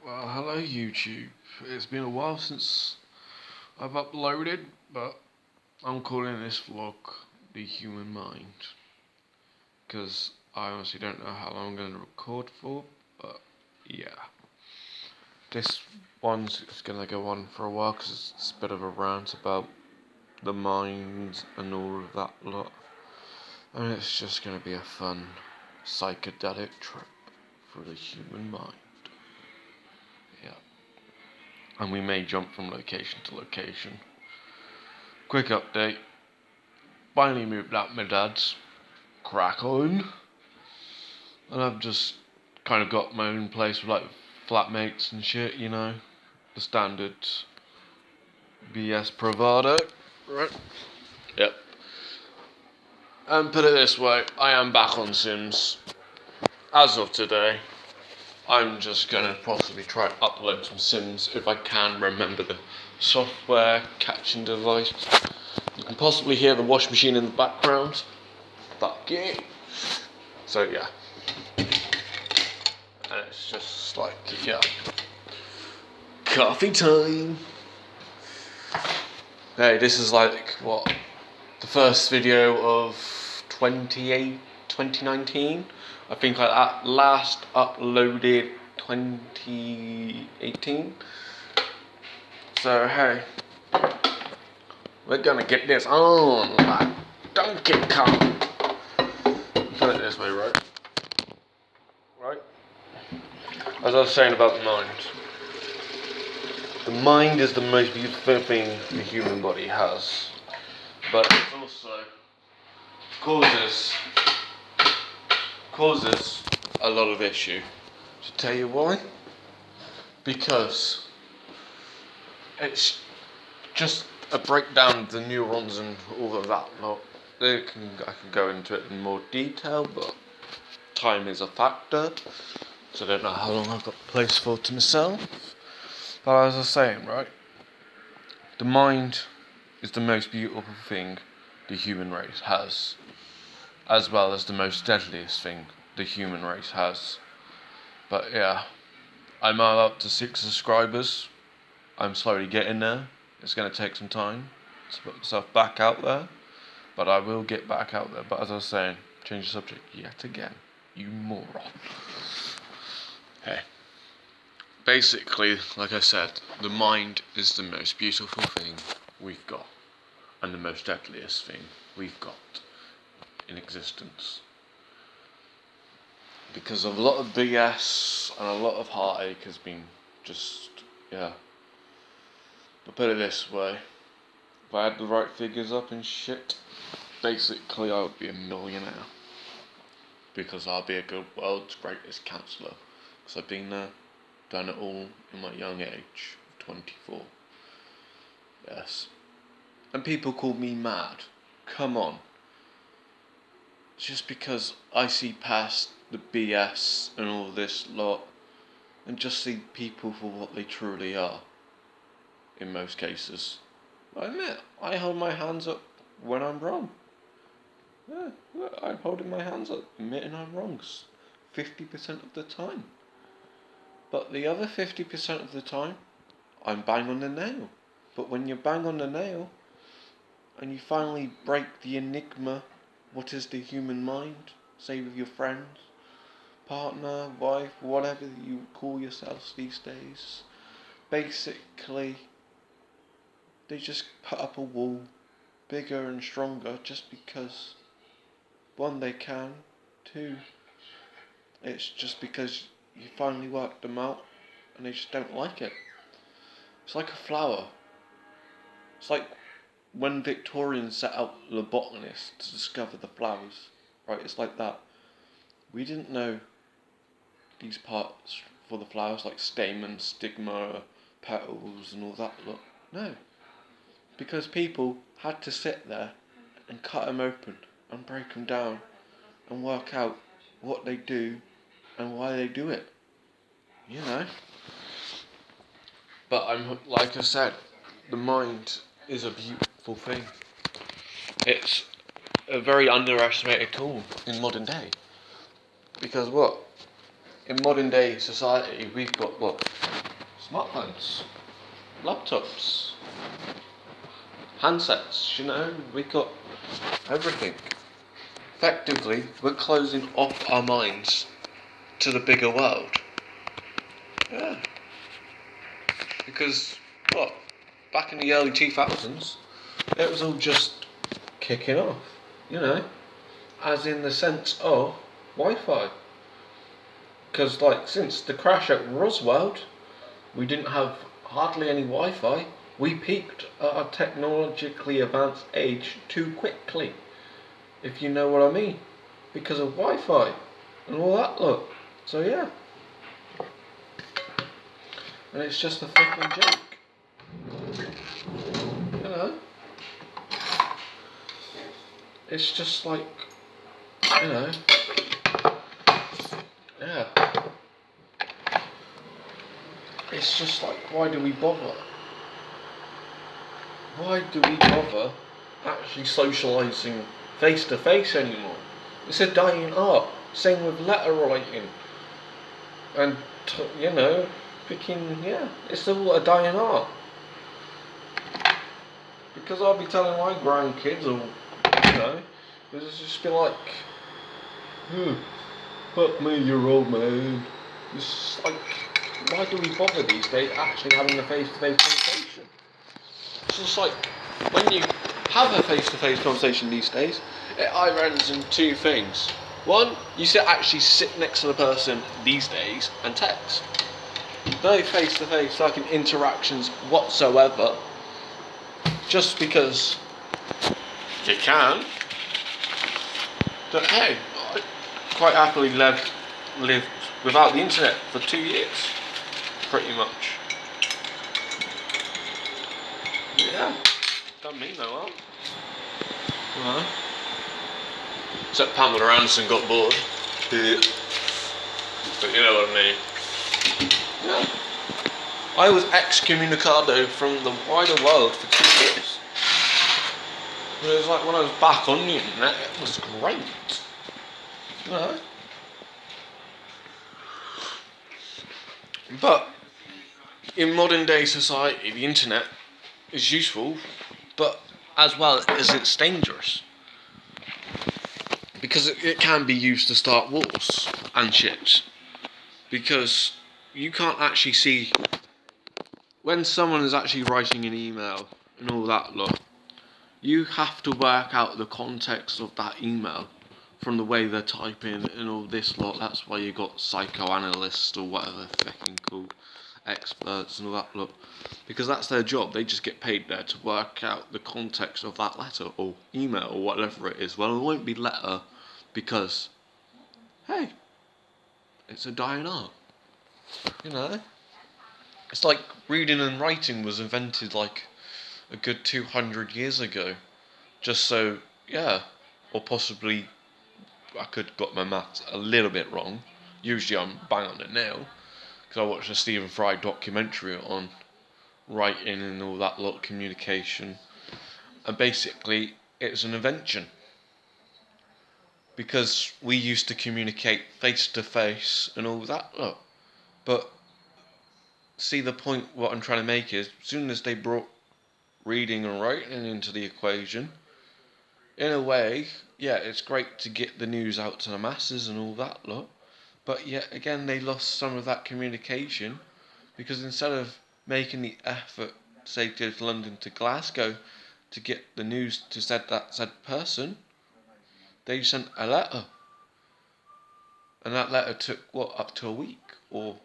Well, hello YouTube. It's been a while since I've uploaded, but I'm calling this vlog The Human Mind. Because I honestly don't know how long I'm going to record for, but yeah. This one's going to go on for a while because it's a bit of a rant about the mind and all of that lot. And it's just going to be a fun psychedelic trip for the human mind. Yeah. And we may jump from location to location. Quick update. Finally moved out my dad's. Crack on. And I've just kind of got my own place with like flatmates and shit, you know. The standard BS bravado. Right? Yep. And put it this way, I am back on Sims. As of today. I'm just gonna possibly try and upload some Sims if I can remember the software catching device. You can possibly hear the washing machine in the background. Fuck it. So yeah. And it's just like, yeah. Coffee time. Hey, this is like, what? The first video of 2019? I think I last uploaded 2018. So hey, we're gonna get this on like Donkey Kong. Put it this way, right? Right? As I was saying about the mind. The mind is the most beautiful thing the human body has. But it also causes a lot of issue. To tell you why? Because it's just a breakdown of the neurons and all of that lot. I can go into it in more detail, but time is a factor, so I don't know how long I've got the place for to myself. But as I was saying, right, the mind is the most beautiful thing the human race has, as well as the most deadliest thing the human race has. But yeah, I'm up to 6 subscribers. I'm slowly getting there. It's going to take some time to put myself back out there, but I will get back out there. But as I was saying, change the subject yet again. You moron. Hey. Basically, like I said, the mind is the most beautiful thing we've got, and the most deadliest thing we've got in existence. Because a lot of BS and a lot of heartache has been just, yeah. I'll put it this way, if I had the right figures up and shit, basically I would be a millionaire. Because I'll be a good world's greatest counsellor. Because I've been there, done it all in my young age of 24. Yes. And people call me mad. Come on. Just because I see past the BS and all this lot and just see people for what they truly are. In most cases. I admit, I hold my hands up when I'm wrong. Yeah, look, I'm holding my hands up, admitting I'm wrong 50% of the time. But the other 50% of the time, I'm bang on the nail. But when you bang on the nail, and you finally break the enigma, what is the human mind, say with your friends, partner, wife, whatever you call yourselves these days, basically, they just put up a wall, bigger and stronger, just because, one, they can, two, it's just because you finally worked them out, and they just don't like it. It's like a flower. It's like when Victorians set out the botanists to discover the flowers, right? It's like that. We didn't know these parts for the flowers, like stamen, stigma, petals, and all that lot. No. Because people had to sit there and cut them open and break them down and work out what they do and why they do it. You know. But like I said, the mind is a beautiful thing. It's a very underestimated tool in modern day. Because what? in modern day society, we've got what? Smartphones, laptops, handsets, we've got everything. Effectively, we're closing off our minds to the bigger world. Yeah. Because, back in the early 2000s, it was all just kicking off, as in the sense of Wi-Fi. Because, since the crash at Roswell, we didn't have hardly any Wi-Fi. We peaked at a technologically advanced age too quickly, if you know what I mean, because of Wi-Fi and all that look. So yeah, and it's just a fucking joke, It's just like, yeah. It's just like, why do we bother? Why do we bother actually socialising face to face anymore? It's a dying art. Same with letter writing. And, it's all a dying art. Because I'll be telling my grandkids, or, it's just be like, fuck me, you're old man. It's like, why do we bother these days actually having a face-to-face conversation? It's just like, when you have a face-to-face conversation these days, it either ends in two things. One, you actually sit next to the person these days and text. No face-to-face fucking interactions whatsoever. Just because you can. But hey, I quite happily lived without the internet for 2 years, pretty much. Yeah, done me no harm. Except Pamela Anderson got bored. Yeah. But you know what I mean. Yeah. I was excommunicado from the wider world for 2 years. But it was like when I was back on the internet, it was great. But in modern day society, the internet is useful, but as well as it's dangerous. Because it can be used to start wars and shit. Because you can't actually see when someone is actually writing an email and all that lot. You have to work out the context of that email from the way they're typing and all this lot. That's why you got psychoanalysts or whatever they're fucking called, experts and all that lot. Because that's their job. They just get paid there to work out the context of that letter or email or whatever it is. Well, it won't be letter because, hey, it's a dying art. It's like reading and writing was invented like a good 200 years ago. Just so, or possibly I could got my maths a little bit wrong. Usually I'm bang on it now, because I watched a Stephen Fry documentary on writing and all that lot, communication, and basically it's an invention. Because we used to communicate face to face and all that lot. But see, the point what I'm trying to make is, as soon as they brought reading and writing into the equation, in a way, it's great to get the news out to the masses and all that lot, but yet again they lost some of that communication, because instead of making the effort, say to London to Glasgow, to get the news to said person, they sent a letter, and that letter took up to a week, or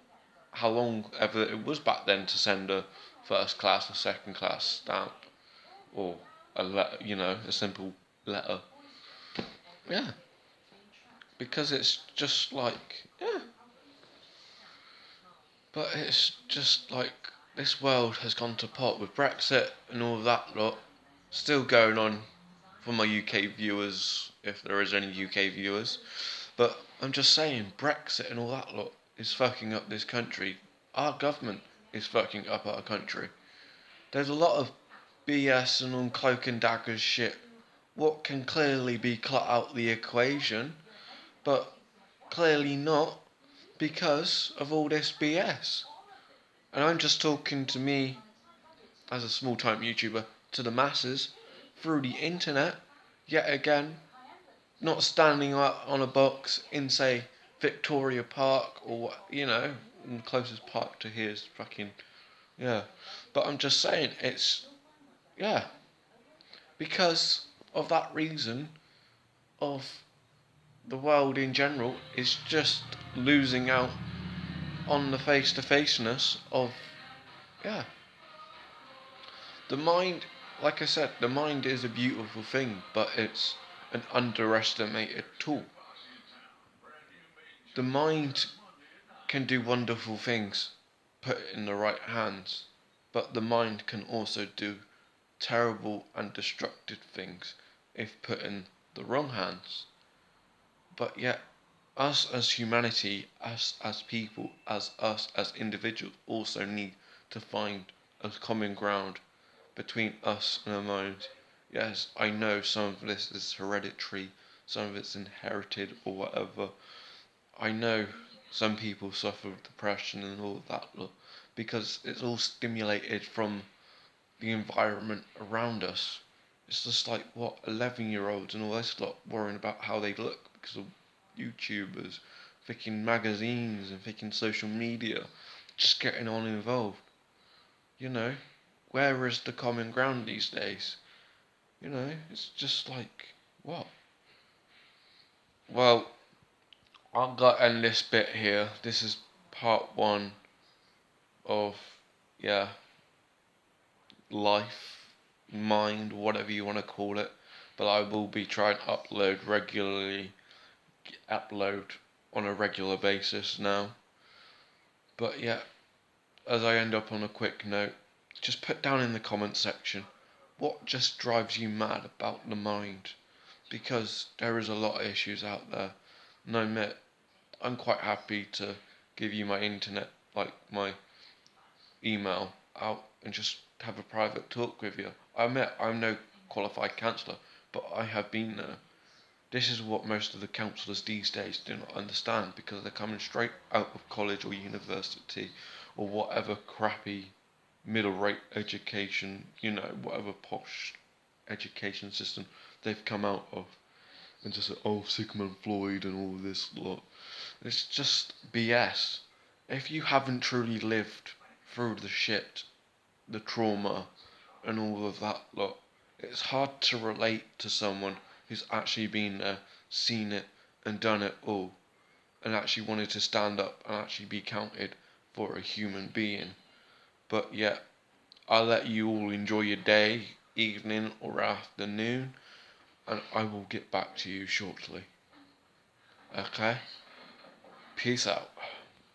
how long ever it was back then to send a first class or second class stamp, or a letter, a simple letter. Yeah. Because it's just like, But it's just like, this world has gone to pot with Brexit and all that lot still going on for my UK viewers, if there is any UK viewers. But I'm just saying, Brexit and all that lot is fucking up this country. Our government is fucking up our country. There's a lot of BS and on cloak and daggers shit what can clearly be cut out the equation, but clearly not, because of all this BS. And I'm just talking to me as a small time YouTuber to the masses through the internet, yet again, not standing up on a box in, say, Victoria Park or, the closest park to here is fucking, yeah. But I'm just saying, yeah, because of that reason of the world in general is just losing out on the face-to-faceness of, yeah. The mind, like I said, the mind is a beautiful thing, but it's an underestimated tool. The mind can do wonderful things put in the right hands, but the mind can also do terrible and destructive things if put in the wrong hands. But yet, us as humanity, us as people, as us as individuals also need to find a common ground between us and our minds. Yes, I know some of this is hereditary, some of it's inherited or whatever. I know some people suffer with depression and all of that because it's all stimulated from the environment around us. It's just like what 11-year-olds and all this lot worrying about how they look because of YouTubers, freaking magazines and freaking social media, just getting on involved. You know, where is the common ground these days? It's just like what? Well, I've got to end this bit here. This is part one of, yeah, life, mind, whatever you want to call it. But I will be trying to upload on a regular basis now. But yeah, as I end up on a quick note, just put down in the comment section what just drives you mad about the mind. Because there is a lot of issues out there. And I admit, I'm quite happy to give you my internet, like my email out and just have a private talk with you. I admit I'm no qualified counsellor, but I have been there. This is what most of the counsellors these days do not understand because they're coming straight out of college or university or whatever crappy middle rate education, whatever posh education system they've come out of. And just say, oh, Sigmund Freud and all this lot. It's just BS. If you haven't truly lived through the shit, the trauma, and all of that lot, it's hard to relate to someone who's actually been there, seen it, and done it all, and actually wanted to stand up and actually be counted for a human being. But yet, I'll let you all enjoy your day, evening, or afternoon, and I will get back to you shortly. Okay? Peace out.